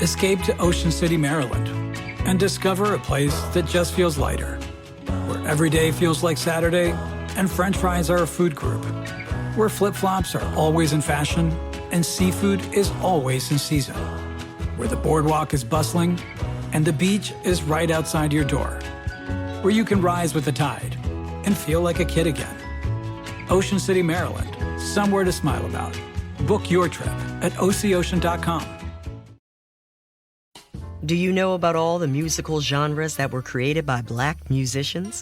Escape to Ocean City, Maryland, and discover a place that just feels lighter, where every day feels like Saturday and French fries are a food group, where flip-flops are always in fashion and seafood is always in season, where the boardwalk is bustling and the beach is right outside your door, where you can rise with the tide and feel like a kid again. Ocean City, Maryland, somewhere to smile about. Book your trip at oceocean.com. Do you know about all the musical genres that were created by Black musicians?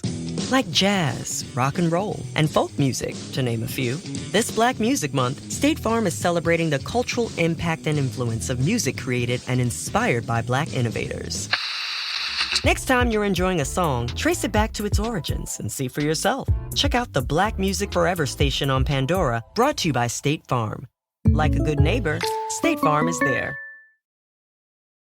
Like jazz, rock and roll, and folk music, to name a few. This Black Music Month, State Farm is celebrating the cultural impact and influence of music created and inspired by Black innovators. Next time you're enjoying a song, trace it back to its origins and see for yourself. Check out the Black Music Forever station on Pandora, brought to you by State Farm. Like a good neighbor, State Farm is there.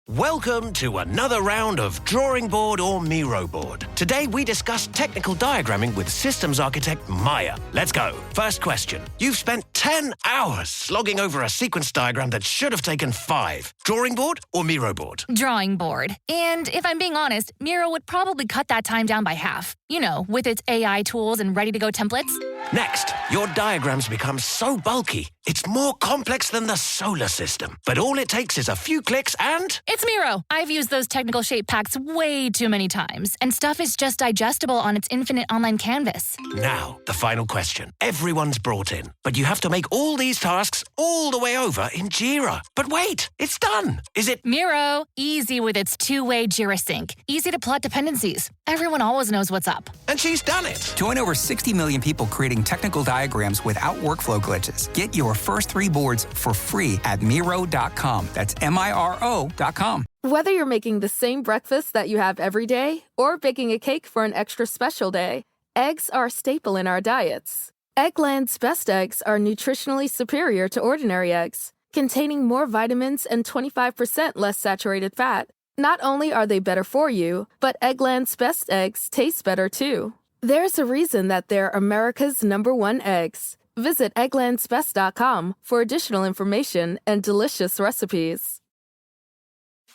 Welcome to another round of Drawing Board or Miro Board. Today we discuss technical diagramming with systems architect Maya. Let's go. First question. You've spent 10 hours slogging over a sequence diagram that should have taken 5. Drawing board or Miro board? Drawing board. And if I'm being honest, Miro would probably cut that time down by half. You know, with its AI tools and ready-to-go templates. Next, your diagrams become so bulky, it's more complex than the solar system. But all it takes is a few clicks and... It's Miro. I've used those technical shape packs way too many times, and stuff is just digestible on its infinite online canvas. Now, the final question. Everyone's brought in, but you have to make all these tasks all the way over in Jira. But wait, it's done. Is it... Miro. Easy with its two-way Jira sync. Easy to plot dependencies. Everyone always knows what's up. And she's done it. Join over 60 million people creating technical diagrams without workflow glitches. Get your first 3 boards for free at Miro.com. That's Miro.com. Whether you're making the same breakfast that you have every day or baking a cake for an extra special day, eggs are a staple in our diets. Eggland's Best Eggs are nutritionally superior to ordinary eggs, containing more vitamins and 25% less saturated fat. Not only are they better for you, but Eggland's Best Eggs taste better too. There's a reason that they're America's #1 eggs. Visit egglandsbest.com for additional information and delicious recipes.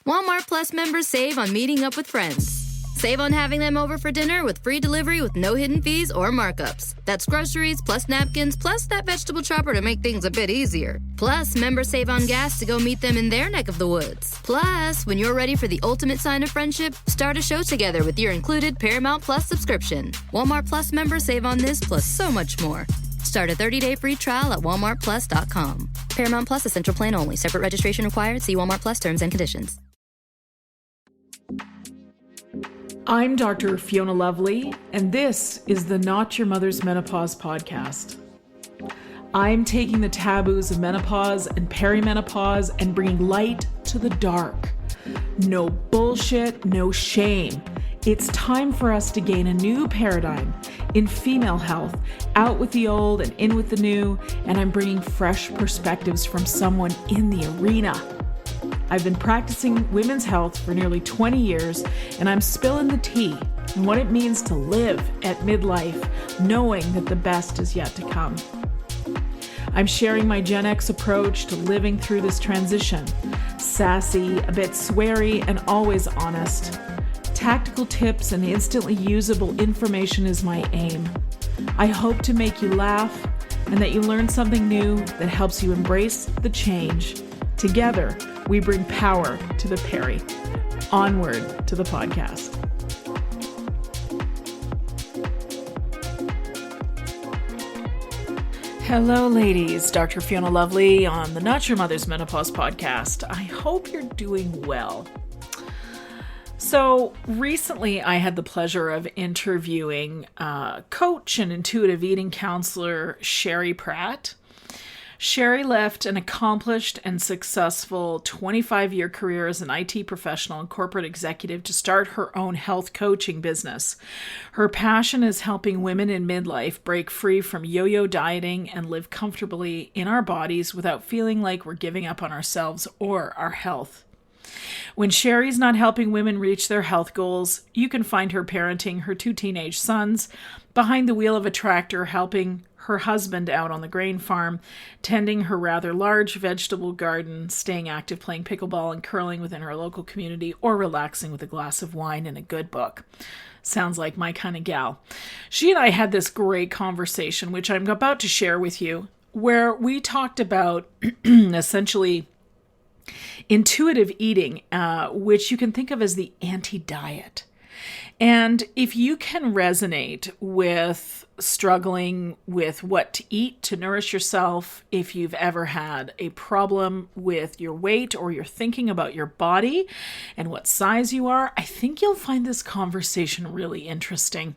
Walmart Plus members save on meeting up with friends. Save on having them over for dinner with free delivery with no hidden fees or markups. That's groceries, plus napkins, plus that vegetable chopper to make things a bit easier. Plus, members save on gas to go meet them in their neck of the woods. Plus, when you're ready for the ultimate sign of friendship, start a show together with your included Paramount Plus subscription. Walmart Plus members save on this plus so much more. Start a 30-day free trial at walmartplus.com. Paramount Plus Essential Plan only. Separate registration required. See Walmart Plus terms and conditions. I'm Dr. Fiona Lovely, and this is the Not Your Mother's Menopause podcast. I'm taking the taboos of menopause and perimenopause and bringing light to the dark. No bullshit, no shame. It's time for us to gain a new paradigm in female health, out with the old and in with the new, and I'm bringing fresh perspectives from someone in the arena. I've been practicing women's health for nearly 20 years, and I'm spilling the tea on what it means to live at midlife, knowing that the best is yet to come. I'm sharing my Gen X approach to living through this transition. Sassy, a bit sweary, and always honest. Tactical tips and instantly usable information is my aim. I hope to make you laugh and that you learn something new that helps you embrace the change. Together, we bring power to the peri. Onward to the podcast. Hello, ladies. Dr. Fiona Lovely on the Not Your Mother's Menopause podcast. I hope you're doing well. So recently I had the pleasure of interviewing coach and intuitive eating counselor Sherry Pratt. Sherry left an accomplished and successful 25-year career as an IT professional and corporate executive to start her own health coaching business. Her passion is helping women in midlife break free from yo-yo dieting and live comfortably in our bodies without feeling like we're giving up on ourselves or our health. When Sherry's not helping women reach their health goals, you can find her parenting her 2 teenage sons, behind the wheel of a tractor helping her husband out on the grain farm, tending her rather large vegetable garden, staying active, playing pickleball and curling within her local community, or relaxing with a glass of wine and a good book. Sounds like my kind of gal. She and I had this great conversation, which I'm about to share with you, where we talked about essentially intuitive eating, which you can think of as the anti-diet. And if you can resonate with struggling with what to eat to nourish yourself, if you've ever had a problem with your weight or you're thinking about your body and what size you are, I think you'll find this conversation really interesting.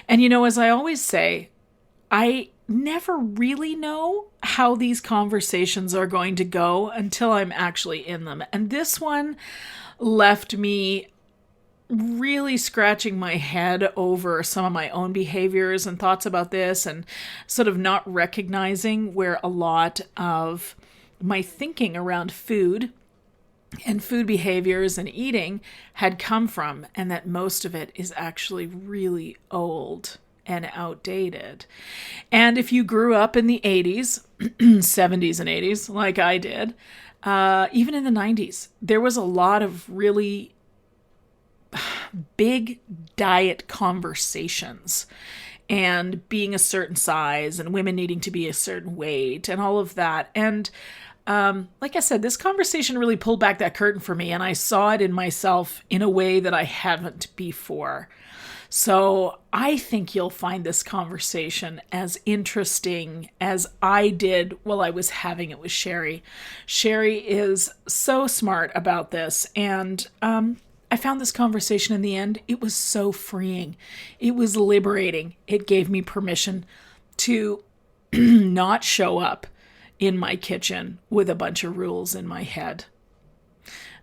And as I always say, I never really know how these conversations are going to go until I'm actually in them. And this one left me really scratching my head over some of my own behaviors and thoughts about this, and sort of not recognizing where a lot of my thinking around food and food behaviors and eating had come from, and that most of it is actually really old and outdated. And if you grew up in the 80s, 70s and 80s, like I did, even in the 90s, there was a lot of really big diet conversations and being a certain size and women needing to be a certain weight and all of that. And like I said, this conversation really pulled back that curtain for me, and I saw it in myself in a way that I haven't before. So I think you'll find this conversation as interesting as I did while I was having it with Sherry. Sherry is so smart about this, and I found this conversation in the end, it was so freeing. It was liberating. It gave me permission to not show up in my kitchen with a bunch of rules in my head.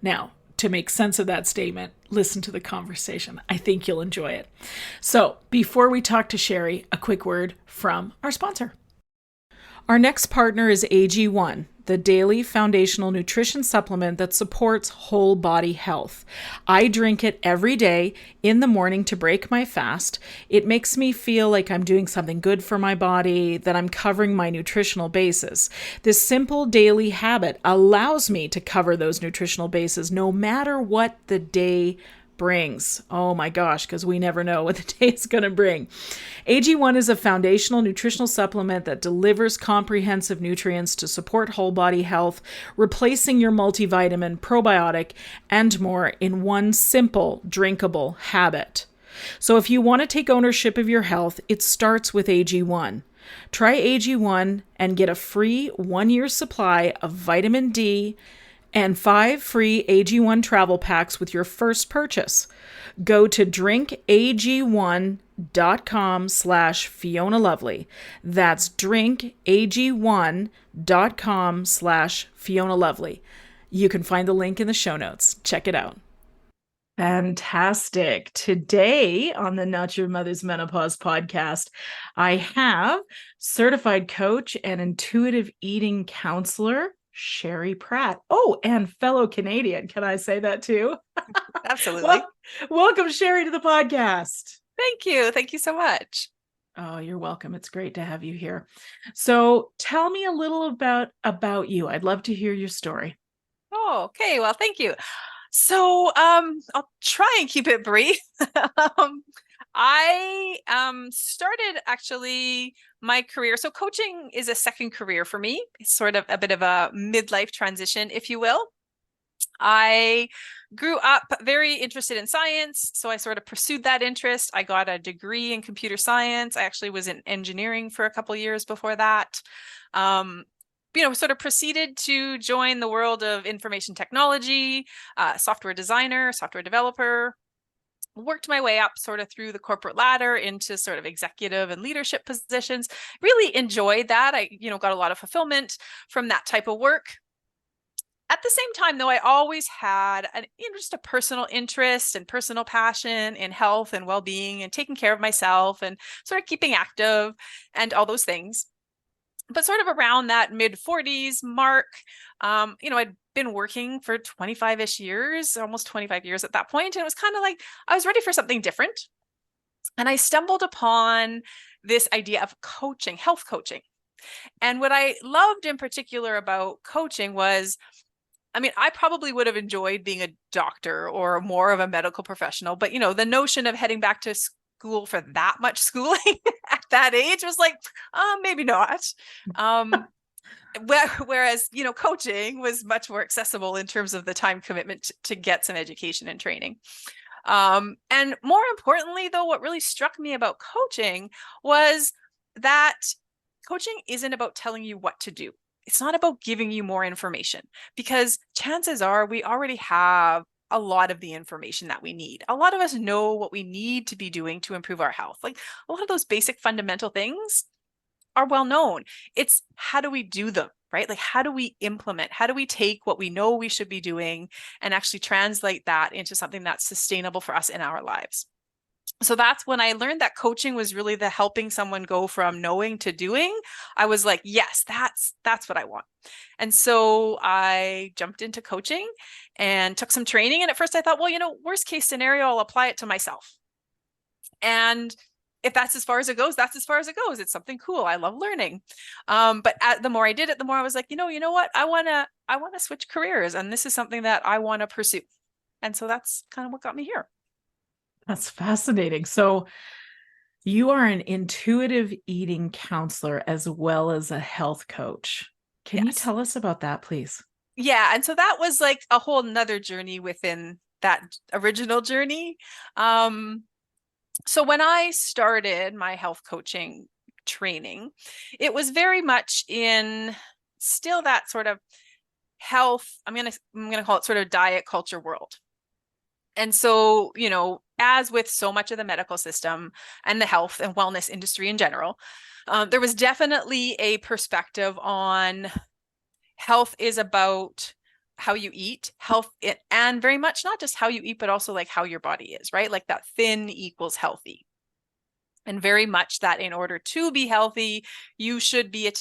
Now, to make sense of that statement, listen to the conversation. I think you'll enjoy it. So, before we talk to Sherry, a quick word from our sponsor. Our next partner is AG1, the daily foundational nutrition supplement that supports whole body health. I drink it every day in the morning to break my fast. It makes me feel like I'm doing something good for my body, that I'm covering my nutritional bases. This simple daily habit allows me to cover those nutritional bases no matter what the day brings. Oh my gosh, because we never know what the day is going to bring. AG1 is a foundational nutritional supplement that delivers comprehensive nutrients to support whole body health, replacing your multivitamin, probiotic, and more in one simple, drinkable habit. So if you want to take ownership of your health, it starts with AG1. Try AG1 and get a free 1-year supply of vitamin D and 5 free AG1 travel packs with your first purchase. Go to drinkag1.com/Fiona Lovely. That's drinkag1.com/Fiona Lovely. You can find the link in the show notes. Check it out. Fantastic. Today on the Not Your Mother's Menopause podcast, I have certified coach and intuitive eating counselor, Sherry Pratt. Oh, and fellow Canadian. Can I say that too? Absolutely. Welcome, Sherry, to the podcast. Thank you. Thank you so much. Oh, you're welcome. It's great to have you here. So tell me a little about you. I'd love to hear your story. Oh, okay. Well, thank you. So I'll try and keep it brief. I started actually my career. So coaching is a second career for me. It's sort of a bit of a midlife transition, if you will. I grew up very interested in science, so I sort of pursued that interest. I got a degree in computer science. I actually was in engineering for a couple of years before that. Sort of proceeded to join the world of information technology, software designer, software developer. Worked my way up sort of through the corporate ladder into sort of executive and leadership positions. Really enjoyed that. I, got a lot of fulfillment from that type of work. At the same time, though, I always had just a personal interest and personal passion in health and well-being and taking care of myself and sort of keeping active and all those things. But sort of around that mid-40s mark, I'd been working for 25-ish years, almost 25 years at that point. And it was kind of like I was ready for something different. And I stumbled upon this idea of coaching, health coaching. And what I loved in particular about coaching was, I mean, I probably would have enjoyed being a doctor or more of a medical professional, but the notion of heading back to school for that much schooling at that age was like, maybe not. Whereas, coaching was much more accessible in terms of the time commitment to get some education and training. And more importantly, though, what really struck me about coaching was that coaching isn't about telling you what to do. It's not about giving you more information, because chances are we already have a lot of the information that we need. A lot of us know what we need to be doing to improve our health. Like a lot of those basic fundamental things are well known. It's how do we do them, right? Like how do we implement? How do we take what we know we should be doing and actually translate that into something that's sustainable for us in our lives? So that's when I learned that coaching was really the helping someone go from knowing to doing. I was like, yes, that's what I want. And so I jumped into coaching and took some training. And at first I thought, well, worst case scenario, I'll apply it to myself. And if that's as far as it goes, that's as far as it goes. It's something cool. I love learning. But the more I did it, the more I was like, you know what? I want to switch careers. And this is something that I want to pursue. And so that's kind of what got me here. That's fascinating. So you are an intuitive eating counselor as well as a health coach. Can you tell us about that, please? Yeah. And so that was like a whole nother journey within that original journey. So when I started my health coaching training, it was very much in still that sort of health, I'm going to call it sort of diet culture world. And so, as with so much of the medical system and the health and wellness industry in general, there was definitely a perspective on health is about how you eat, and very much not just how you eat, but also like how your body is, right? Like that thin equals healthy. And very much that in order to be healthy, you should be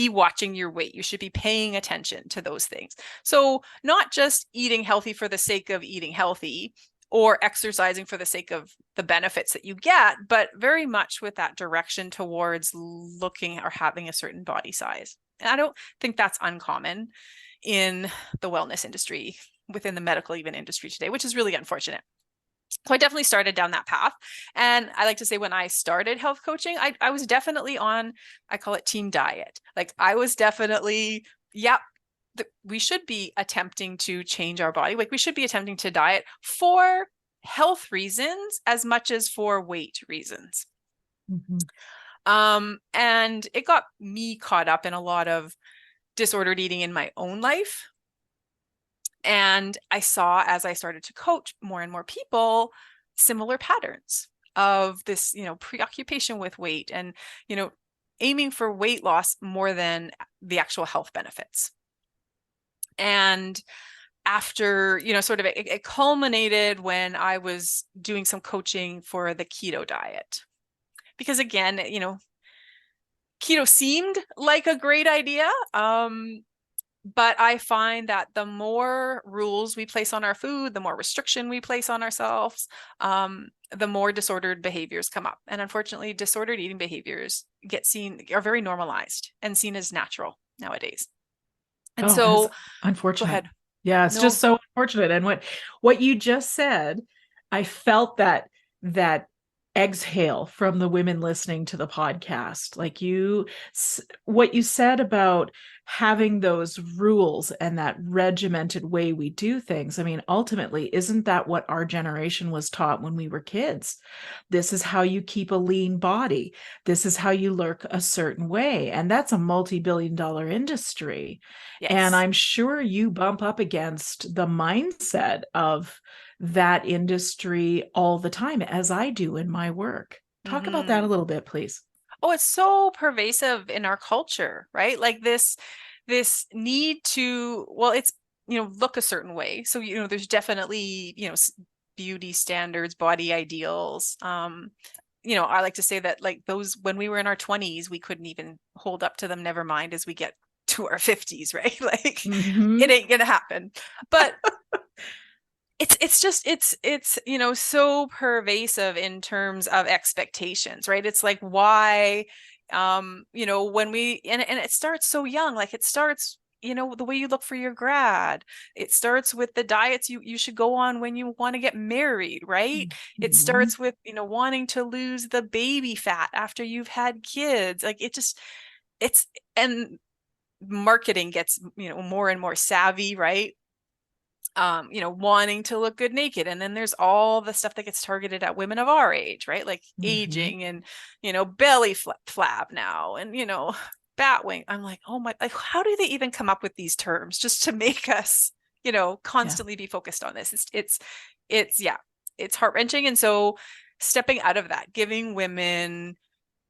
watching your weight. You should be paying attention to those things. So not just eating healthy for the sake of eating healthy or exercising for the sake of the benefits that you get, but very much with that direction towards looking or having a certain body size. And I don't think that's uncommon in the wellness industry, within the medical even industry today, which is really unfortunate. So I definitely started down that path. And I like to say when I started health coaching, I was definitely on, I call it team diet. Like I was definitely, we should be attempting to change our body. Like we should be attempting to diet for health reasons as much as for weight reasons. Mm-hmm. And it got me caught up in a lot of disordered eating in my own life. And I saw, as I started to coach more and more people, similar patterns of this, preoccupation with weight and, aiming for weight loss more than the actual health benefits. And after, sort of it culminated when I was doing some coaching for the keto diet. Because again, keto seemed like a great idea. But I find that the more rules we place on our food, the more restriction we place on ourselves, the more disordered behaviors come up. And unfortunately, disordered eating behaviors are very normalized and seen as natural nowadays. And so, unfortunate. Go ahead. Yeah, it's just so unfortunate. And what you just said, I felt that exhale from the women listening to the podcast. Like what you said about having those rules and that regimented way we do things. I mean, ultimately, isn't that what our generation was taught when we were kids? This is how you keep a lean body. This is how you look a certain way. And that's a multi-billion-dollar industry. Yes. And I'm sure you bump up against the mindset of that industry all the time, as I do in my work. Talk about that a little bit, please. Oh, it's so pervasive in our culture, right? Like this need to, it's, look a certain way. So, there's definitely, beauty standards, body ideals. I like to say that like those, when we were in our 20s, we couldn't even hold up to them, never mind as we get to our 50s, right? Like it ain't going to happen. But it's so pervasive in terms of expectations, right? It's like, why, when and it starts so young. Like, it starts, the way you look for your grad. It starts with the diets you should go on when you want to get married, right? It starts with, wanting to lose the baby fat after you've had kids. Like, and marketing gets, more and more savvy, right? Wanting to look good naked. And then there's all the stuff that gets targeted at women of our age, right? Like aging and, belly flab now and, bat wing. I'm like, oh my, like, how do they even come up with these terms just to make us, constantly be focused on this? It's heart-wrenching. And so stepping out of that, giving women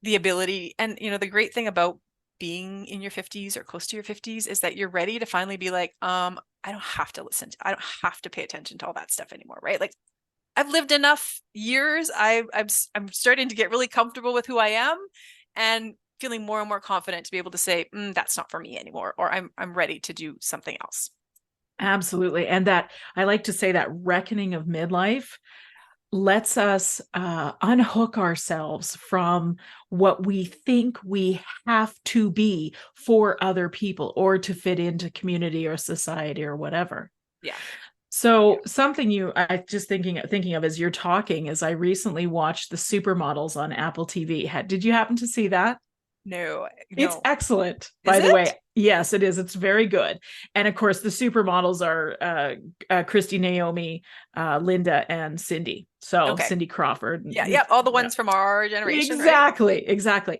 the ability, and, the great thing about being in your 50s or close to your 50s is that you're ready to finally be like, I don't have to I don't have to pay attention to all that stuff anymore, right? Like, I've lived enough years. I'm starting to get really comfortable with who I am and feeling more and more confident to be able to say, that's not for me anymore, or I'm ready to do something else. Absolutely. And that, I like to say, that reckoning of midlife lets us unhook ourselves from what we think we have to be for other people or to fit into community or society or whatever. Yeah. So something I just thinking of as you're talking is I recently watched The Supermodels on Apple TV. Did you happen to see that? No. It's excellent, by the way. Yes, it is. It's very good. And of course, the supermodels are Christy, Naomi, Linda, and Cindy. So Cindy Crawford. Yeah. All the ones from our generation. Exactly. Right? Exactly.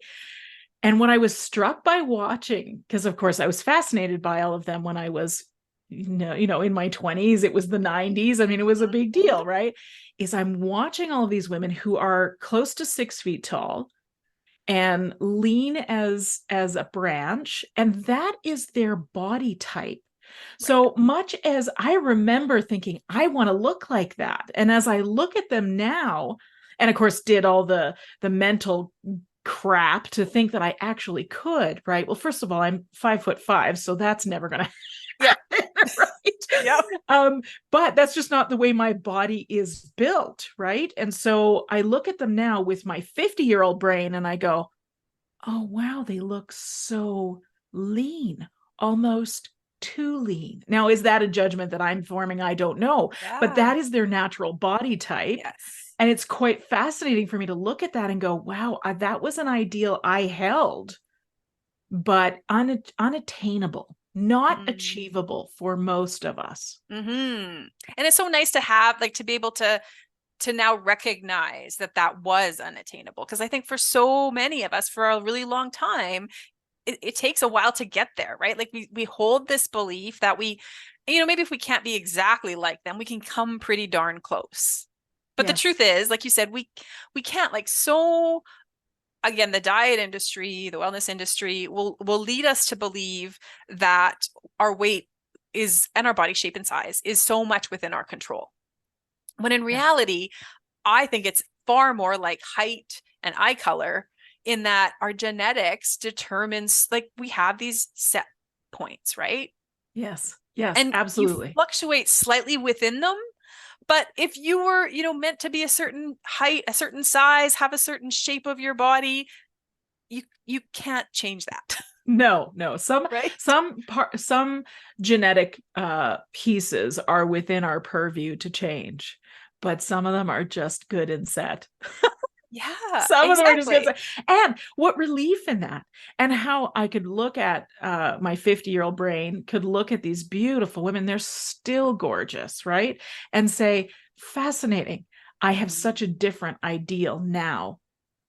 And what I was struck by watching, because of course I was fascinated by all of them when I was, in my 20s, it was the 90s. I mean, it was a big deal, right? Is I'm watching all of these women who are close to 6 feet tall and lean as a branch, and that is their body type. So much as I remember thinking, I want to look like that. And as I look at them now, and of course did all the mental crap to think that I actually could, right? Well, first of all, I'm 5'5", so that's never going to happen, right? Yeah. But that's just not the way my body is built, right? And so I look at them now with my 50-year-old brain and I go, oh, wow, they look so lean, almost too lean. Now, is that a judgment that I'm forming? I don't know, but that is their natural body type. Yes. And it's quite fascinating for me to look at that and go, wow, that was an ideal I held, but unattainable, not achievable for most of us. Mm-hmm. And it's so nice to have, like, to be able to now recognize that was unattainable. Because I think for so many of us, for a really long time, it takes a while to get there, right? Like, we hold this belief that maybe if we can't be exactly like them, we can come pretty darn close. But the truth is, like you said, we can't. Like, so again, the diet industry, the wellness industry will lead us to believe that our weight and our body shape and size is so much within our control. When in reality, I think it's far more like height and eye color, in that our genetics determines, like, we have these set points, right? Yes, and absolutely. You fluctuate slightly within them. But if you were, meant to be a certain height, a certain size, have a certain shape of your body, you can't change that. No. Some genetic pieces are within our purview to change, but some of them are just good and set. Yeah, some of them are just good. And what relief in that, and how I could look at my 50-year-old brain could look at these beautiful women, they're still gorgeous, right? And say, fascinating. I have such a different ideal now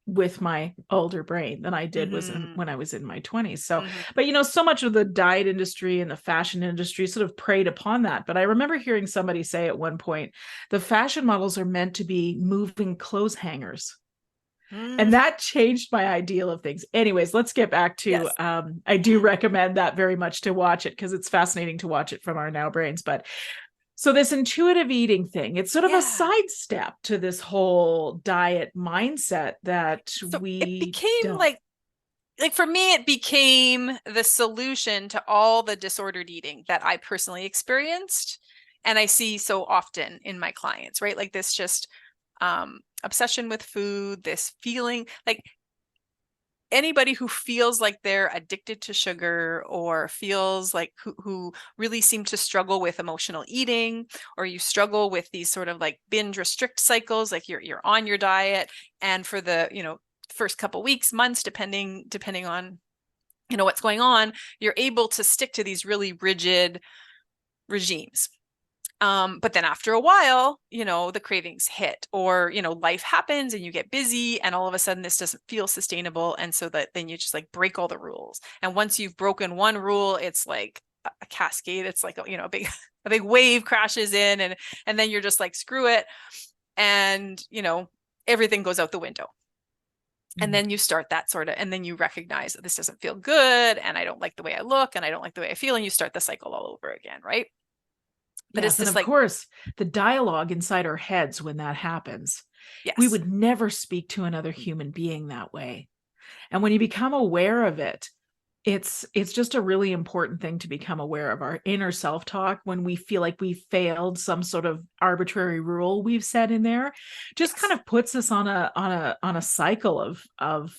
with my older brain than I did when I was in my 20s. So, but so much of the diet industry and the fashion industry sort of preyed upon that. But I remember hearing somebody say at one point, the fashion models are meant to be moving clothes hangers. And that changed my ideal of things. Anyways, let's get back to, I do recommend that very much to watch it, because it's fascinating to watch it from our now brains. But so this intuitive eating thing, it's sort of a sidestep to this whole diet mindset that it became like for me, it became the solution to all the disordered eating that I personally experienced. And I see so often in my clients, right? Like this just obsession with food, this feeling like anybody who feels like they're addicted to sugar or feels like who really seem to struggle with emotional eating, or you struggle with these sort of like binge restrict cycles, like you're on your diet and for the, first couple weeks, months, depending on, what's going on, you're able to stick to these really rigid regimes. But then after a while, the cravings hit, or, life happens and you get busy and all of a sudden this doesn't feel sustainable. And so that then you just like break all the rules. And once you've broken one rule, it's like a cascade. It's like, a big wave crashes in and then you're just like, screw it. And, everything goes out the window. And then you start that sort of, and then you recognize that this doesn't feel good. And I don't like the way I look and I don't like the way I feel. And you start the cycle all over again. Right. But yes, and of course, the dialogue inside our heads when that happens, yes, we would never speak to another human being that way. And when you become aware of it, it's just a really important thing to become aware of our inner self-talk when we feel like we failed some sort of arbitrary rule we've set in there. Just kind of puts us on a cycle of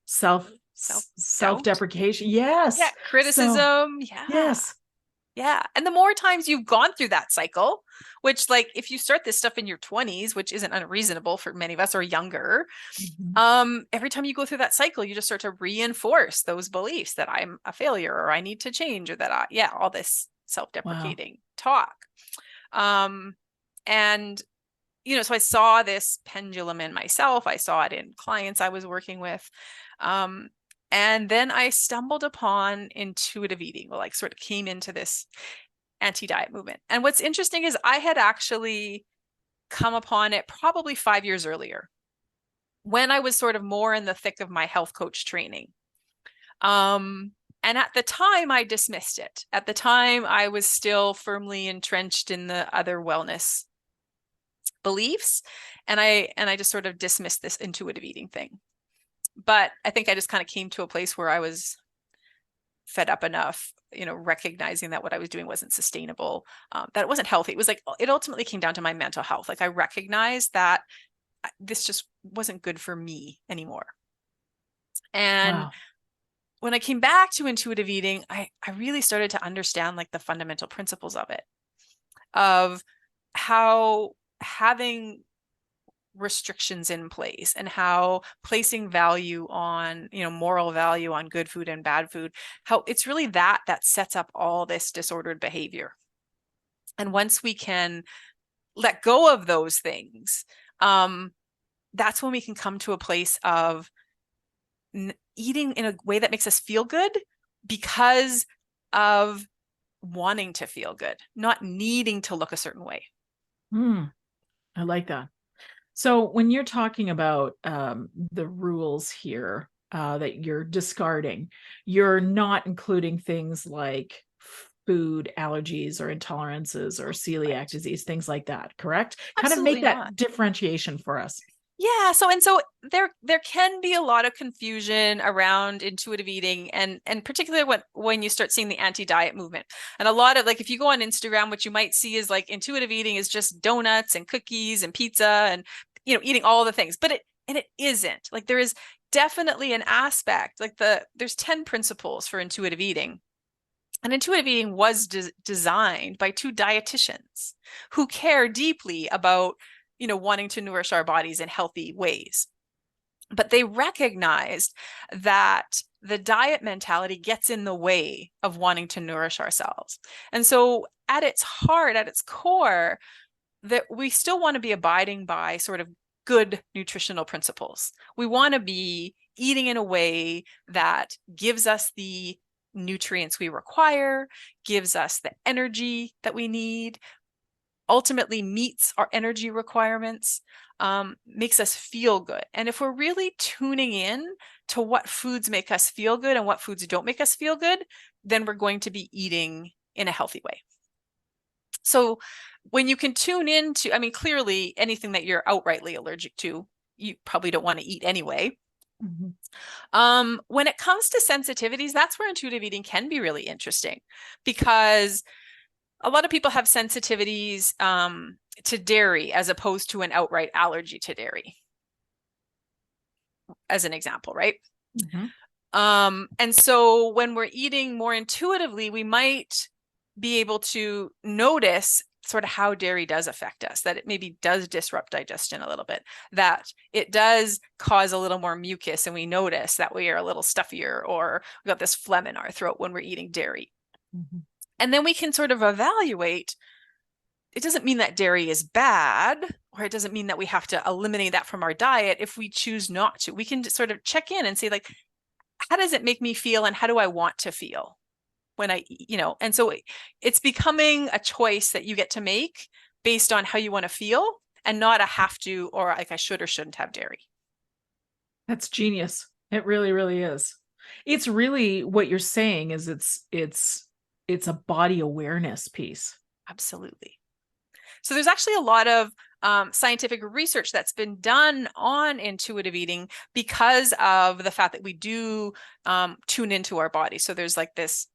self-deprecation. Yes. Yeah. Criticism. Yeah. Yes. Yeah. And the more times you've gone through that cycle, which like if you start this stuff in your 20s, which isn't unreasonable for many of us, or younger, every time you go through that cycle, you just start to reinforce those beliefs that I'm a failure or I need to change, or that all this self-deprecating talk. And, so I saw this pendulum in myself. I saw it in clients I was working with. And then I stumbled upon intuitive eating, like sort of came into this anti-diet movement. And what's interesting is I had actually come upon it probably 5 years earlier, when I was sort of more in the thick of my health coach training. And at the time I dismissed it. At the time I was still firmly entrenched in the other wellness beliefs. And I just sort of dismissed this intuitive eating thing. But I think I just kind of came to a place where I was fed up enough, recognizing that what I was doing wasn't sustainable, that it wasn't healthy. It was like, it ultimately came down to my mental health. Like I recognized that this just wasn't good for me anymore. And when I came back to intuitive eating, I really started to understand like the fundamental principles of it, of how having restrictions in place and how placing value on, moral value on good food and bad food, how it's really that sets up all this disordered behavior. And once we can let go of those things, that's when we can come to a place of eating in a way that makes us feel good because of wanting to feel good, not needing to look a certain way. I like that. So when you're talking about the rules here that you're discarding, you're not including things like food allergies or intolerances or celiac disease, things like that, correct? Absolutely kind of make not. that differentiation for us. Yeah. So there can be a lot of confusion around intuitive eating, and particularly when you start seeing the anti-diet movement. And a lot of, like, if you go on Instagram, what you might see is like intuitive eating is just donuts and cookies and pizza and, eating all the things, but it isn't. Like, there is definitely an aspect, like there's 10 principles for intuitive eating. And intuitive eating was designed by 2 dietitians who care deeply about, wanting to nourish our bodies in healthy ways. But they recognized that the diet mentality gets in the way of wanting to nourish ourselves. And so at its heart, at its core, that we still want to be abiding by sort of good nutritional principles. We want to be eating in a way that gives us the nutrients we require, gives us the energy that we need, ultimately meets our energy requirements, makes us feel good. And if we're really tuning in to what foods make us feel good and what foods don't make us feel good, then we're going to be eating in a healthy way. So when you can tune into, clearly anything that you're outrightly allergic to, you probably don't want to eat anyway. When it comes to sensitivities, that's where intuitive eating can be really interesting, because A lot of people have sensitivities to dairy as opposed to an outright allergy to dairy, as an example, right? And so when we're eating more intuitively, we might be able to notice sort of how dairy does affect us, that it maybe does disrupt digestion a little bit, that it does cause a little more mucus, and we notice that we are a little stuffier, or we got this phlegm in our throat when we're eating dairy. And then we can sort of evaluate. It doesn't mean that dairy is bad, or it doesn't mean that we have to eliminate that from our diet if we choose not to. We can just sort of check in and say, like, how does it make me feel, and how do I want to feel when I, and so it's becoming a choice that you get to make based on how you want to feel, and not a have to, or like I should or shouldn't have dairy. That's genius. It really, really is. It's really what you're saying is it's a body awareness piece. Absolutely. So there's actually a lot of scientific research that's been done on intuitive eating because of the fact that we do tune into our body. So there's like this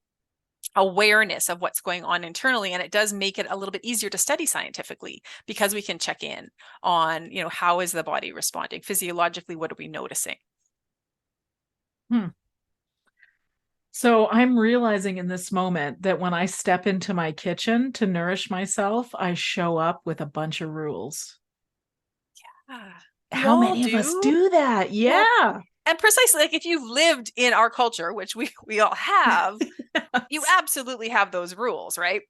awareness of what's going on internally, and it does make it a little bit easier to study scientifically because we can check in on, how is the body responding physiologically? What are we noticing? So I'm realizing in this moment that when I step into my kitchen to nourish myself, I show up with a bunch of rules. Yeah. How many of us do that? Yeah. Well, and precisely, like, if you've lived in our culture, which we all have, you absolutely have those rules, right?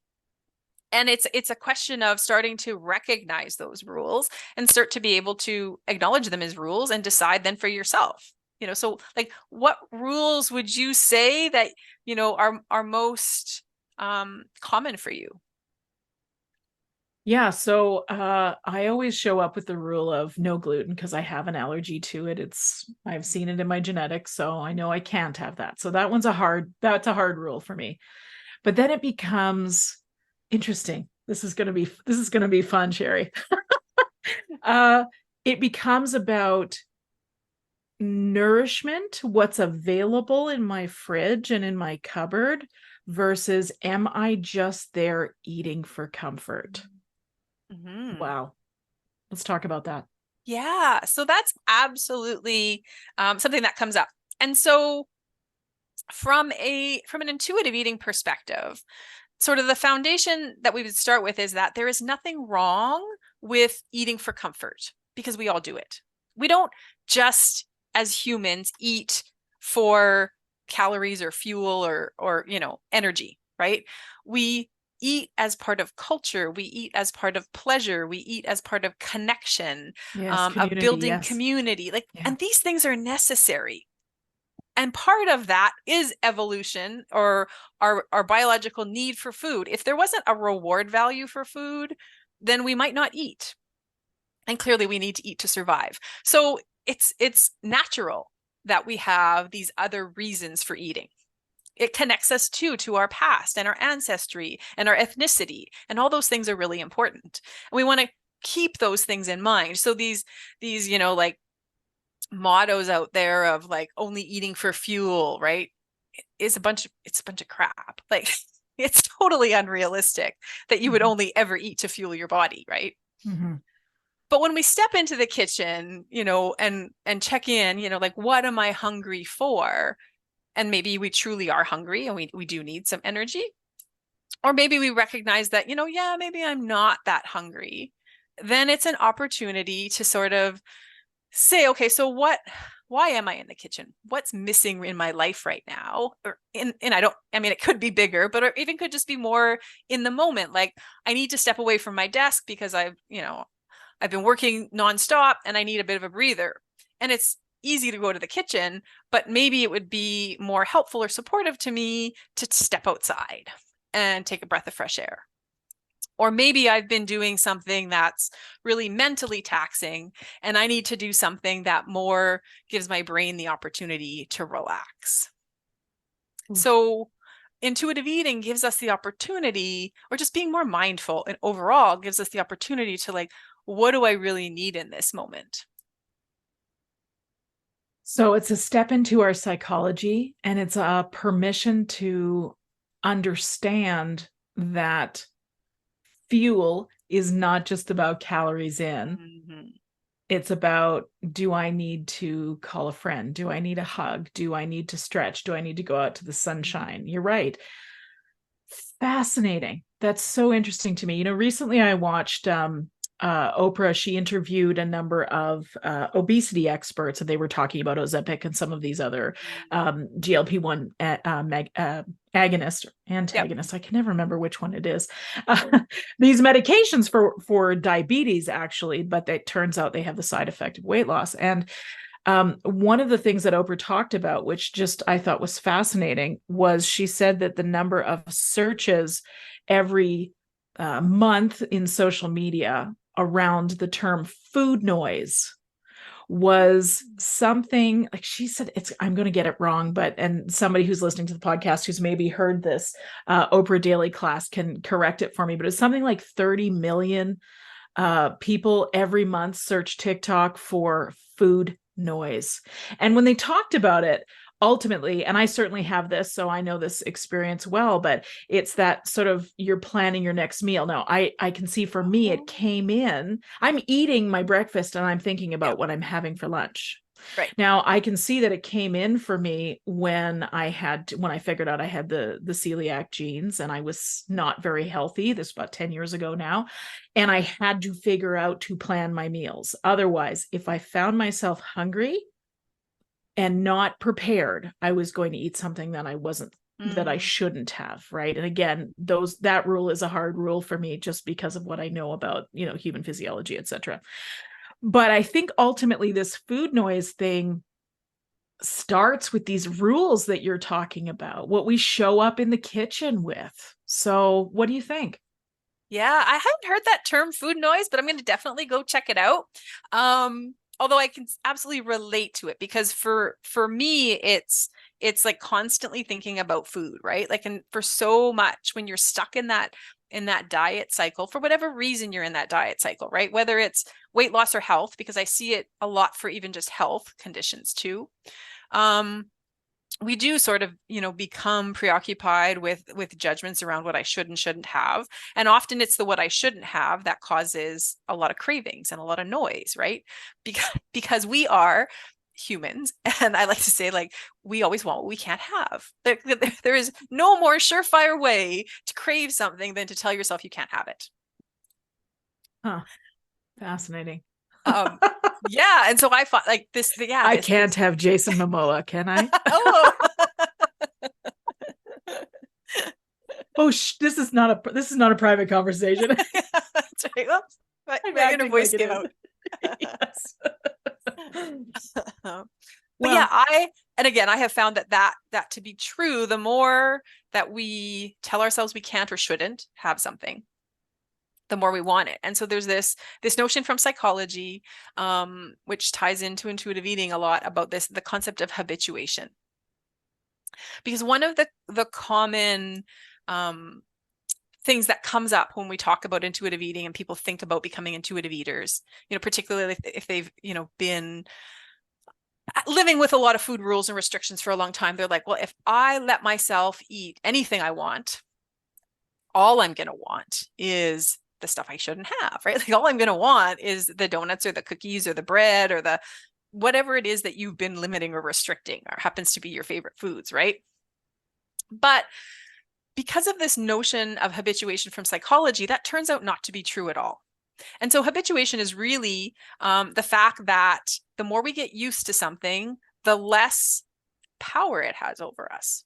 And it's a question of starting to recognize those rules and start to be able to acknowledge them as rules and decide then for yourself. So like, what rules would you say that, are most common for you? Yeah. So I always show up with the rule of no gluten because I have an allergy to it. I've seen it in my genetics, so I know I can't have that. So that's a hard rule for me. But then it becomes interesting. This is going to be fun, Sherry. It becomes about nourishment, what's available in my fridge and in my cupboard, versus am I just there eating for comfort? Wow. Let's talk about that. Yeah. So that's absolutely something that comes up. And so from an intuitive eating perspective, sort of the foundation that we would start with is that there is nothing wrong with eating for comfort, because we all do it. We don't just, as humans, eat for calories or fuel or energy, right? We eat as part of culture. We eat as part of pleasure. We eat as part of connection, of building community. And these things are necessary. And part of that is evolution, or our biological need for food. If there wasn't a reward value for food, then we might not eat. And clearly we need to eat to survive. So it's natural that we have these other reasons for eating. It connects us to our past and our ancestry and our ethnicity, and all those things are really important. And we want to keep those things in mind. So these like mottos out there of like only eating for fuel, right? It's a bunch of crap. Like, it's totally unrealistic that you would only ever eat to fuel your body, right? But when we step into the kitchen, and check in, like, what am I hungry for? And maybe we truly are hungry and we do need some energy. Or maybe we recognize that, maybe I'm not that hungry. Then it's an opportunity to sort of say, okay, so why am I in the kitchen? What's missing in my life right now? It could be bigger, but it even could just be more in the moment. Like, I need to step away from my desk because I've been working nonstop and I need a bit of a breather. And it's easy to go to the kitchen, but maybe it would be more helpful or supportive to me to step outside and take a breath of fresh air. Or maybe I've been doing something that's really mentally taxing, and I need to do something that more gives my brain the opportunity to relax. So intuitive eating gives us the opportunity, or just being more mindful and overall gives us the opportunity to, like, what do I really need in this moment? So it's a step into our psychology, and it's a permission to understand that fuel is not just about calories in. Mm-hmm. It's about, do I need to call a friend? Do I need a hug? Do I need to stretch? Do I need to go out to the sunshine? You're right. Fascinating. That's so interesting to me. You know, recently I watched Oprah. She interviewed a number of obesity experts, and they were talking about Ozempic and some of these other GLP-1 agonist, antagonist. Yep. I can never remember which one it is. These medications for diabetes, actually, but it turns out they have the side effect of weight loss. And one of the things that Oprah talked about, which just I thought was fascinating, was she said that the number of searches every month in social media around the term food noise was something like, she said, I'm going to get it wrong, and somebody who's listening to the podcast who's maybe heard this Oprah Daily class can correct it for me, but it's something like 30 million people every month search TikTok for food noise. And when they talked about it, ultimately, and I certainly have this, so I know this experience well, but it's that sort of, you're planning your next meal. Now, I can see for me, it came in, I'm eating my breakfast and I'm thinking about what I'm having for lunch. Right. Now, I can see that it came in for me when I figured out I had the celiac genes and I was not very healthy. This was about 10 years ago now. And I had to figure out to plan my meals. Otherwise, if I found myself hungry and not prepared, I was going to eat something that I wasn't, that I shouldn't have. Right. And again, that rule is a hard rule for me just because of what I know about, human physiology, etc. But I think ultimately this food noise thing starts with these rules that you're talking about, what we show up in the kitchen with. So what do you think? Yeah, I haven't heard that term food noise, but I'm going to definitely go check it out. Although I can absolutely relate to it, because for me, it's like constantly thinking about food, right? Like, and for so much when you're stuck in that diet cycle, for whatever reason you're in that diet cycle, right? Whether it's weight loss or health, because I see it a lot for even just health conditions too. We do sort of, become preoccupied with judgments around what I should and shouldn't have. And often it's the what I shouldn't have that causes a lot of cravings and a lot of noise, right? Because we are humans. And I like to say, like, we always want what we can't have. There is no more surefire way to crave something than to tell yourself you can't have it. Huh. Fascinating. Yeah. And so I thought like this, I can't have Jason Momoa, can I? Oh, this is not a private conversation. That's right. Oops. My inner voice came out. Yes. But yeah, I have found that to be true, the more that we tell ourselves we can't or shouldn't have something, the more we want it. And so there's this notion from psychology, which ties into intuitive eating a lot, about the concept of habituation. Because one of the common things that comes up when we talk about intuitive eating and people think about becoming intuitive eaters, particularly if they've, been living with a lot of food rules and restrictions for a long time, they're like, well, if I let myself eat anything I want, all I'm going to want is the stuff I shouldn't have, right? Like, all I'm going to want is the donuts or the cookies or the bread or the whatever it is that you've been limiting or restricting or happens to be your favorite foods, right? But because of this notion of habituation from psychology, that turns out not to be true at all. And so habituation is really the fact that the more we get used to something, the less power it has over us.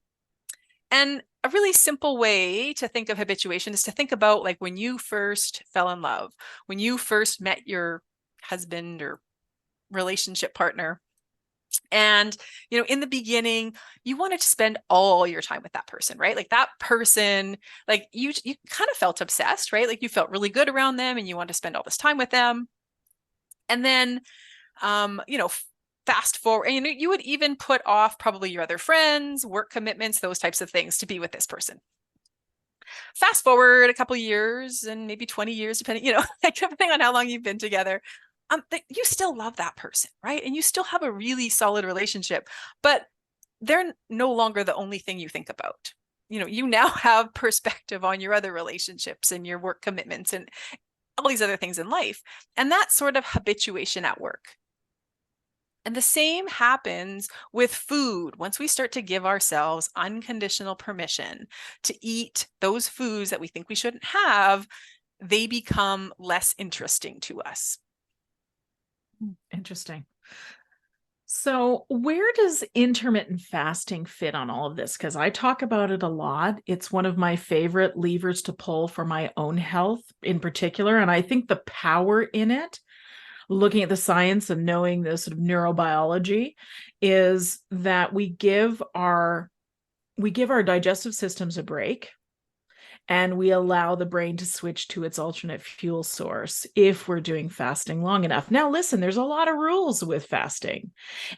And a really simple way to think of habituation is to think about, like, when you first fell in love, when you first met your husband or relationship partner. And, in the beginning, you wanted to spend all your time with that person, right? Like, that person, like, you kind of felt obsessed, right? Like, you felt really good around them and you want to spend all this time with them. And then, fast forward, and you would even put off probably your other friends, work commitments, those types of things to be with this person. Fast forward a couple of years and maybe 20 years, depending, depending on how long you've been together. You still love that person, right? And you still have a really solid relationship, but they're no longer the only thing you think about. you now have perspective on your other relationships and your work commitments and all these other things in life. And that's sort of habituation at work. And the same happens with food. Once we start to give ourselves unconditional permission to eat those foods that we think we shouldn't have, they become less interesting to us. Interesting. So where does intermittent fasting fit on all of this? Because I talk about it a lot. It's one of my favorite levers to pull for my own health in particular. And I think the power in it, looking at the science and knowing the sort of neurobiology, is that we give our digestive systems a break, and we allow the brain to switch to its alternate fuel source if we're doing fasting long enough. Now, listen, there's a lot of rules with fasting,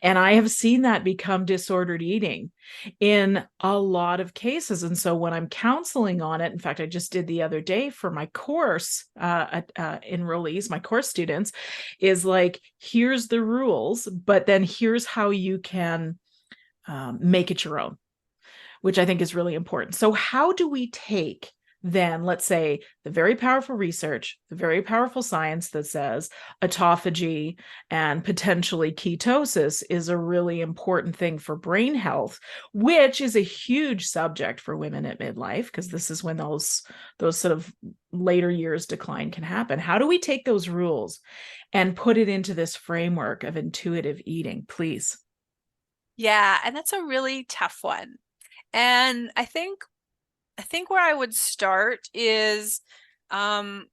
and I have seen that become disordered eating in a lot of cases. And so when I'm counseling on it, in fact, I just did the other day for my course enrollees, my course students, is like, here's the rules, but then here's how you can make it your own, which I think is really important. So how do we take then, let's say, the very powerful research, the very powerful science that says autophagy and potentially ketosis is a really important thing for brain health, which is a huge subject for women at midlife, because this is when those sort of later years decline can happen. How do we take those rules and put it into this framework of intuitive eating, please? Yeah, and that's a really tough one. And I think where I would start is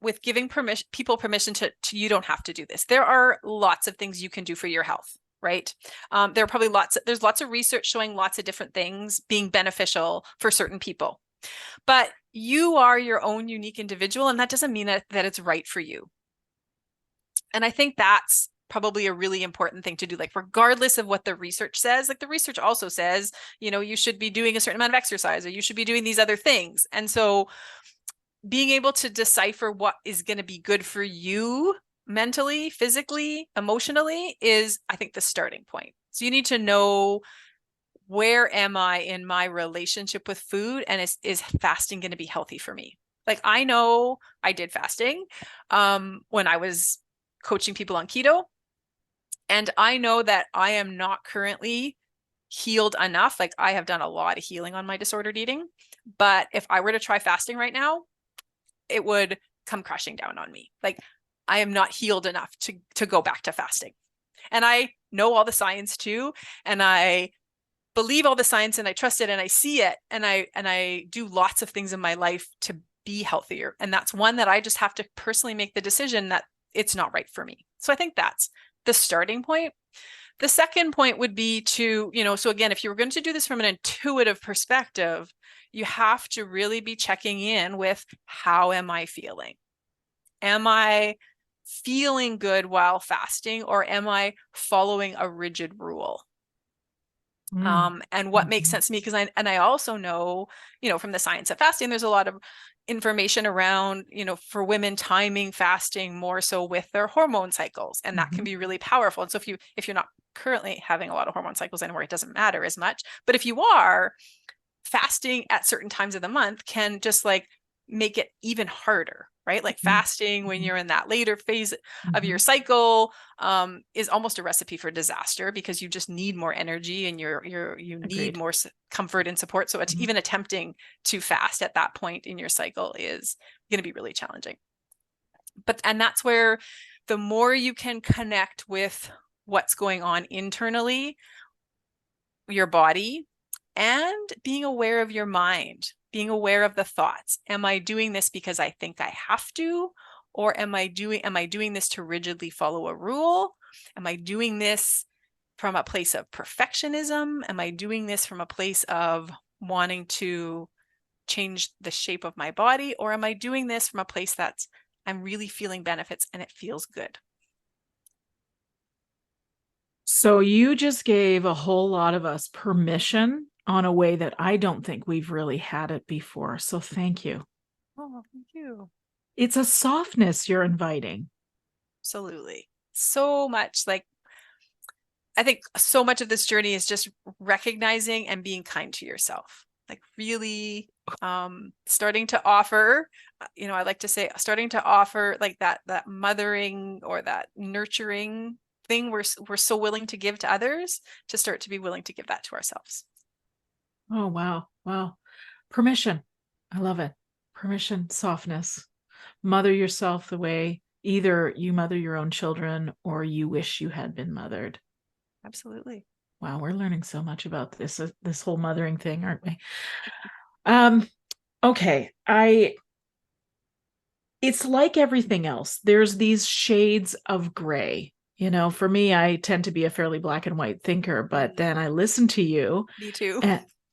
with giving people permission to you don't have to do this. There are lots of things you can do for your health, right? There are probably there's lots of research showing lots of different things being beneficial for certain people. But you are your own unique individual, and that doesn't mean that it's right for you. And I think that's probably a really important thing to do, like regardless of what the research says. Like the research also says, you should be doing a certain amount of exercise, or you should be doing these other things. And so being able to decipher what is going to be good for you mentally, physically, emotionally is, I think, the starting point. So you need to know, where am I in my relationship with food, and is fasting going to be healthy for me? Like, I know I did fasting when I was coaching people on keto. And I know that I am not currently healed enough. Like, I have done a lot of healing on my disordered eating, but if I were to try fasting right now, it would come crashing down on me. Like, I am not healed enough to go back to fasting. And I know all the science too. And I believe all the science, and I trust it, and I see it. And I do lots of things in my life to be healthier. And that's one that I just have to personally make the decision that it's not right for me. So I think that's the starting point. The second point would be to, so again, if you were going to do this from an intuitive perspective, you have to really be checking in with, how am I feeling? Am I feeling good while fasting, or am I following a rigid rule? And what makes sense to me, because I also know, from the science of fasting, there's a lot of information around, for women timing fasting more so with their hormone cycles, and that can be really powerful. And so if you're not currently having a lot of hormone cycles anymore, it doesn't matter as much. But if you are, fasting at certain times of the month can just like make it even harder, right? Like fasting when you're in that later phase of your cycle is almost a recipe for disaster, because you just need more energy, and you need more comfort and support. So it's even attempting to fast at that point in your cycle is going to be really challenging. And that's where the more you can connect with what's going on internally, your body, and being aware of your mind, being aware of the thoughts. Am I doing this because I think I have to? Or am I doing this to rigidly follow a rule? Am I doing this from a place of perfectionism? Am I doing this from a place of wanting to change the shape of my body? Or am I doing this from a place that's, I'm really feeling benefits and it feels good? So you just gave a whole lot of us permission on a way that I don't think we've really had it before. So thank you. Oh, thank you. It's a softness you're inviting. Absolutely. So much, like, I think so much of this journey is just recognizing and being kind to yourself. like really starting to offer, I like to say starting to offer like that mothering or that nurturing thing we're so willing to give to others, to start to be willing to give that to ourselves. Oh, wow. Wow. Permission. I love it. Permission, softness. Mother yourself the way either you mother your own children or you wish you had been mothered. Absolutely. Wow, we're learning so much about this whole mothering thing, aren't we? Okay. It's like everything else. There's these shades of gray. For me, I tend to be a fairly black and white thinker, but then I listen to you. Me too.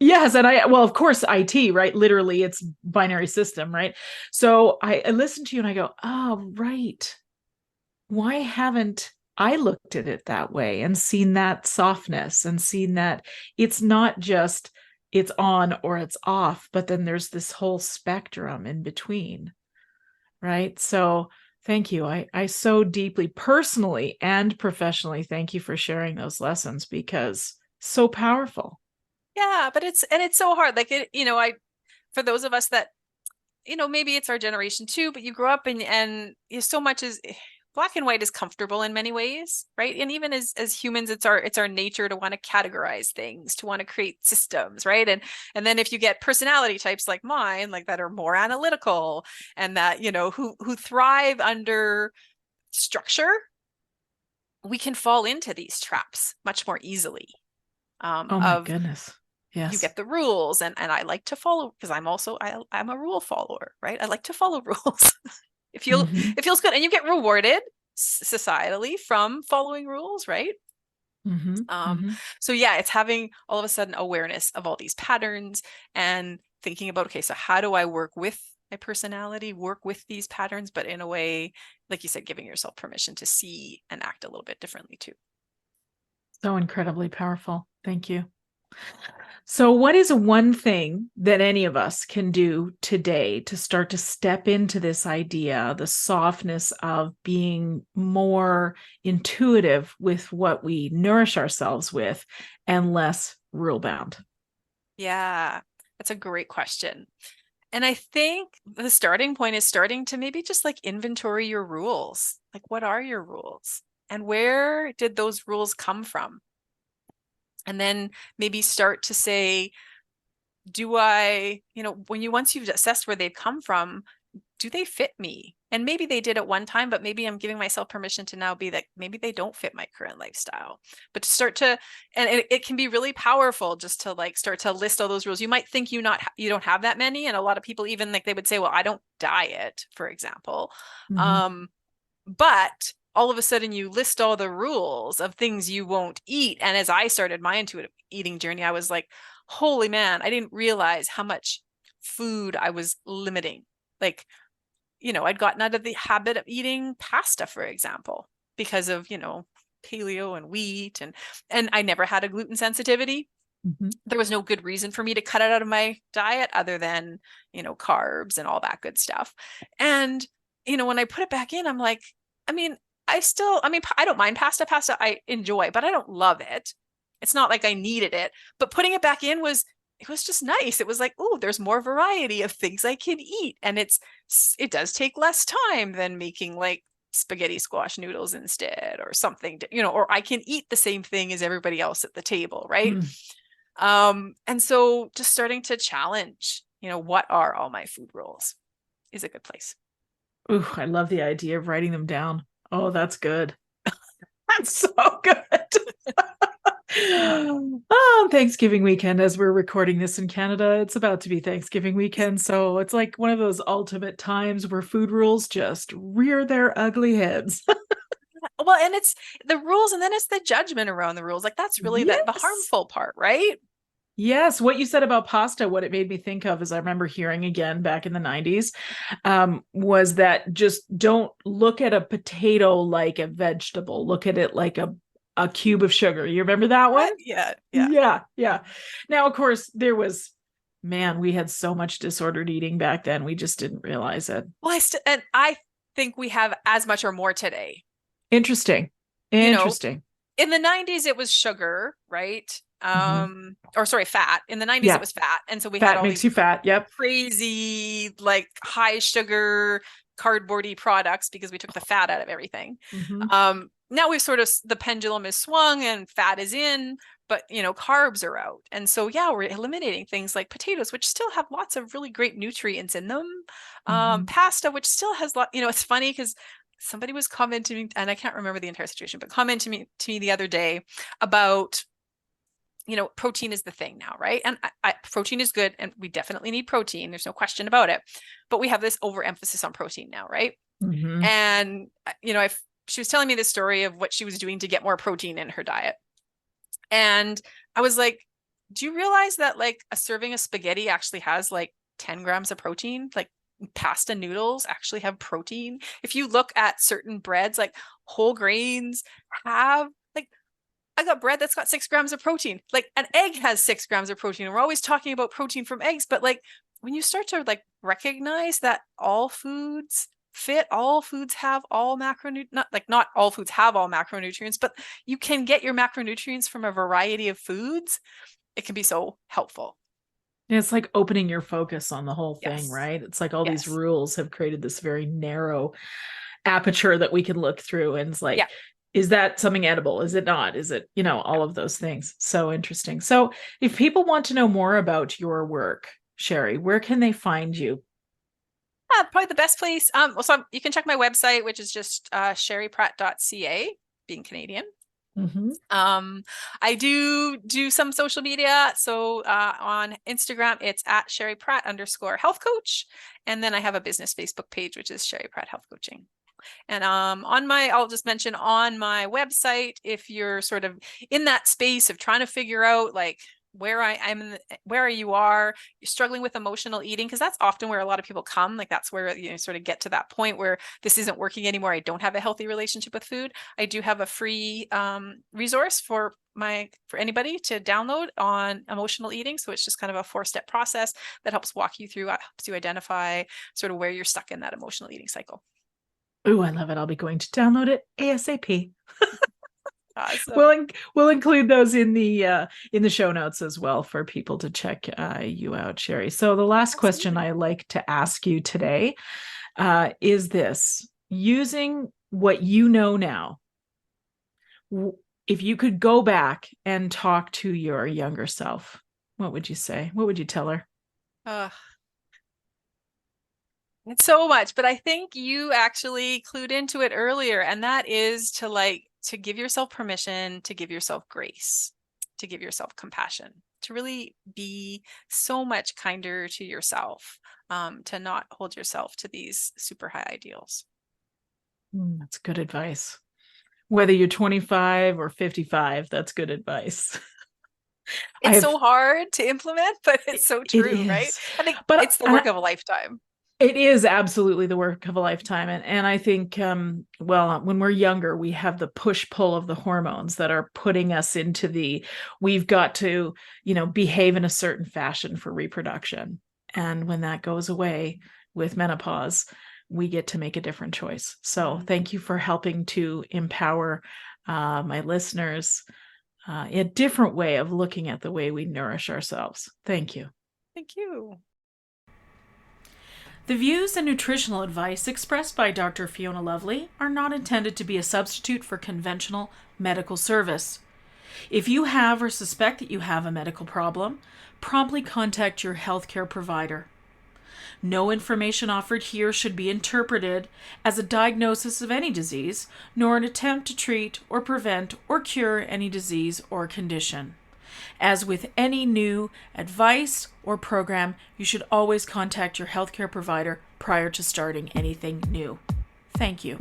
Yes. And well, of course, IT, right? Literally, it's binary system, right? So I listen to you and I go, oh, right. Why haven't I looked at it that way and seen that softness and seen that it's not just it's on or it's off, but then there's this whole spectrum in between, right? So thank you. I so deeply, personally and professionally, thank you for sharing those lessons, because so powerful. Yeah, but it's so hard. Like for those of us that, maybe it's our generation too, but you grow up and so much is black and white is comfortable in many ways, right? And even as humans, it's our nature to want to categorize things, to want to create systems, right? And then if you get personality types like mine, like that are more analytical and that, who thrive under structure, we can fall into these traps much more easily. Oh my goodness. Yes. You get the rules, and I like to follow, because I'm a rule follower, right? I like to follow rules. It feels good, and you get rewarded societally from following rules, right? So yeah, it's having all of a sudden awareness of all these patterns and thinking about, okay, so how do I work with my personality, work with these patterns, but in a way, like you said, giving yourself permission to see and act a little bit differently too. So incredibly powerful. Thank you. So what is one thing that any of us can do today to start to step into this idea, the softness of being more intuitive with what we nourish ourselves with and less rule bound? Yeah, that's a great question. And I think the starting point is starting to maybe just like inventory your rules. Like, what are your rules? And where did those rules come from? And then maybe start to say, do I, once you've assessed where they've come from, do they fit me? And maybe they did at one time, but maybe I'm giving myself permission to now be that maybe they don't fit my current lifestyle. But to start to, and it can be really powerful just to like start to list all those rules. You might think you don't have that many. And a lot of people even like they would say, well, I don't diet, for example. But all of a sudden you list all the rules of things you won't eat. And as I started my intuitive eating journey, I was like, holy man, I didn't realize how much food I was limiting. Like, I'd gotten out of the habit of eating pasta, for example, because of, paleo and wheat, and I never had a gluten sensitivity. There was no good reason for me to cut it out of my diet other than, carbs and all that good stuff. And, when I put it back in, I'm like, I don't mind pasta. Pasta I enjoy, but I don't love it. It's not like I needed it, but putting it back in was just nice. It was like, oh, there's more variety of things I can eat. And it does take less time than making like spaghetti squash noodles instead or something, or I can eat the same thing as everybody else at the table. Right. And so just starting to challenge, what are all my food rules is a good place. Ooh, I love the idea of writing them down. Oh, that's good. That's so good. Oh, Thanksgiving weekend, as we're recording this in Canada, it's about to be Thanksgiving weekend. So it's like one of those ultimate times where food rules just rear their ugly heads. Well, and it's the rules, and then it's the judgment around the rules. Like that's really the harmful part, right? Yes. What you said about pasta, what it made me think of is I remember hearing again back in the 90s, was that just don't look at a potato like a vegetable. Look at it like a cube of sugar. You remember that one? Yeah. Now, of course, we had so much disordered eating back then. We just didn't realize it. Well, I think we have as much or more today. Interesting. In the 90s, it was sugar, right? or sorry, fat. In the 90s, Yeah. it was fat. And so we had Fat all makes these you fat. Yep. crazy, like high sugar, cardboardy products because we took the fat out of everything. Now we've sort of, the pendulum is swung and fat is in, but carbs are out. And so, we're eliminating things like potatoes, which still have lots of really great nutrients in them. Pasta, which still has it's funny because somebody was commenting, and I can't remember the entire situation, but commenting to me the other day about, protein is the thing now, right? And protein is good, and we definitely need protein. There's no question about it. But we have this overemphasis on protein now, right? And she was telling me the story of what she was doing to get more protein in her diet. And I was like, do you realize that like a serving of spaghetti actually has like 10 grams of protein? Like pasta noodles actually have protein. If you look at certain breads, like whole grains have, like, I got bread that's got 6 grams of protein. Like an egg has 6 grams of protein. And we're always talking about protein from eggs, but like when you start to like recognize that all foods fit, all foods have all not all foods have all macronutrients, but you can get your macronutrients from a variety of foods, it can be so helpful. It's like opening your focus on the whole thing, right? It's like all these rules have created this very narrow aperture that we can look through, and it's like, is that something edible? Is it not? Is it, all of those things. So interesting. So if people want to know more about your work, Sherry, where can they find you? Probably the best place. So you can check my website, which is just sherrypratt.ca, being Canadian. I do some social media. So on Instagram, it's at Sherry Pratt _health coach. And then I have a business Facebook page, which is Sherry Pratt Health Coaching. And I'll just mention on my website, if you're sort of in that space of trying to figure out like where you are, you're struggling with emotional eating, because that's often where a lot of people come. Like that's where sort of get to that point where this isn't working anymore. I don't have a healthy relationship with food. I do have a free resource for anybody to download on emotional eating. So it's just kind of a 4-step process that helps walk you through, helps you identify sort of where you're stuck in that emotional eating cycle. Oh, I love it. I'll be going to download it ASAP. Awesome. We'll include those in the show notes as well for people to check you out, Sherry. So the last question I like to ask you today is this: using what you know now, if you could go back and talk to your younger self, what would you say? What would you tell her? It's so much, but I think you actually clued into it earlier, and that is to give yourself permission, to give yourself grace, to give yourself compassion, to really be so much kinder to yourself, to not hold yourself to these super high ideals. That's good advice. Whether you're 25 or 55, that's good advice. It's so hard to implement, but it's so true, right? I think it's the work of a lifetime. It is absolutely the work of a lifetime. And I think, when we're younger, we have the push-pull of the hormones that are putting us into we've got to, behave in a certain fashion for reproduction. And when that goes away with menopause, we get to make a different choice. So thank you for helping to empower my listeners a different way of looking at the way we nourish ourselves. Thank you. Thank you. The views and nutritional advice expressed by Dr. Fiona Lovely are not intended to be a substitute for conventional medical service. If you have or suspect that you have a medical problem, promptly contact your healthcare provider. No information offered here should be interpreted as a diagnosis of any disease, nor an attempt to treat or prevent or cure any disease or condition. As with any new advice or program, you should always contact your healthcare provider prior to starting anything new. Thank you.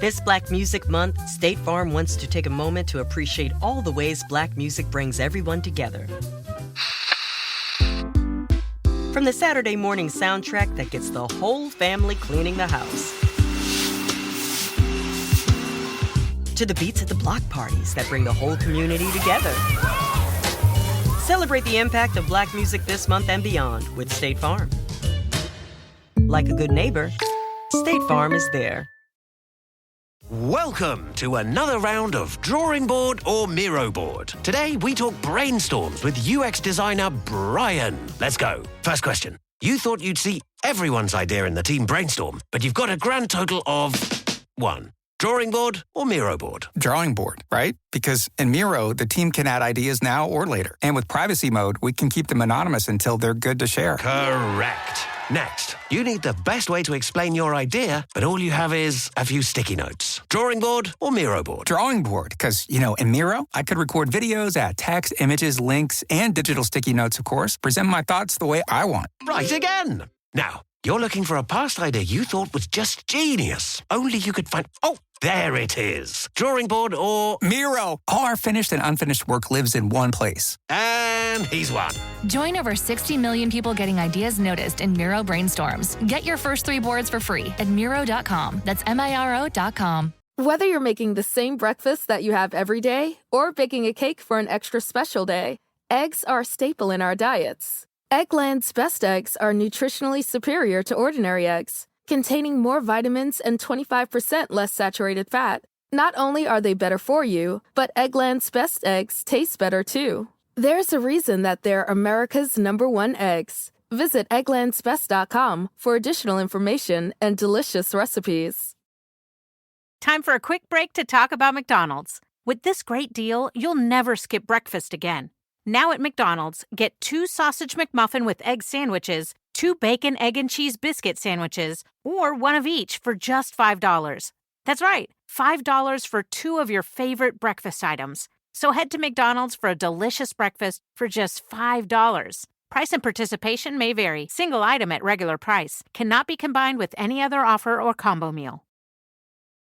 This Black Music Month, State Farm wants to take a moment to appreciate all the ways Black music brings everyone together. From the Saturday morning soundtrack that gets the whole family cleaning the house, to the beats at the block parties that bring the whole community together. Celebrate the impact of Black music this month and beyond with State Farm. Like a good neighbor, State Farm is there. Welcome to another round of Drawing Board or Miro Board. Today, we talk brainstorms with UX designer Brian. Let's go. First question. You thought you'd see everyone's idea in the team brainstorm, but you've got a grand total of 1. Drawing board or Miro board? Drawing board, right? Because in Miro, the team can add ideas now or later. And with privacy mode, we can keep them anonymous until they're good to share. Correct. Next, you need the best way to explain your idea, but all you have is a few sticky notes. Drawing board or Miro board? Drawing board, because, in Miro, I could record videos, add text, images, links, and digital sticky notes, of course, present my thoughts the way I want. Right again. Now, you're looking for a past idea you thought was just genius. Only you could find... Oh, there it is. Drawing board or... Miro! All our finished and unfinished work lives in one place. And he's won. Join over 60 million people getting ideas noticed in Miro brainstorms. Get your first 3 boards for free at Miro.com. That's Miro.com. Whether you're making the same breakfast that you have every day or baking a cake for an extra special day, eggs are a staple in our diets. Eggland's best eggs are nutritionally superior to ordinary eggs, containing more vitamins and 25% less saturated fat. Not only are they better for you, but Eggland's best eggs taste better too. There's a reason that they're America's #1 eggs. Visit egglandsbest.com for additional information and delicious recipes. Time for a quick break to talk about McDonald's. With this great deal, you'll never skip breakfast again. Now at McDonald's, get 2 sausage McMuffin with egg sandwiches, 2 bacon, egg, and cheese biscuit sandwiches, or 1 of each for just $5. That's right, $5 for 2 of your favorite breakfast items. So head to McDonald's for a delicious breakfast for just $5. Price and participation may vary. Single item at regular price. Cannot be combined with any other offer or combo meal.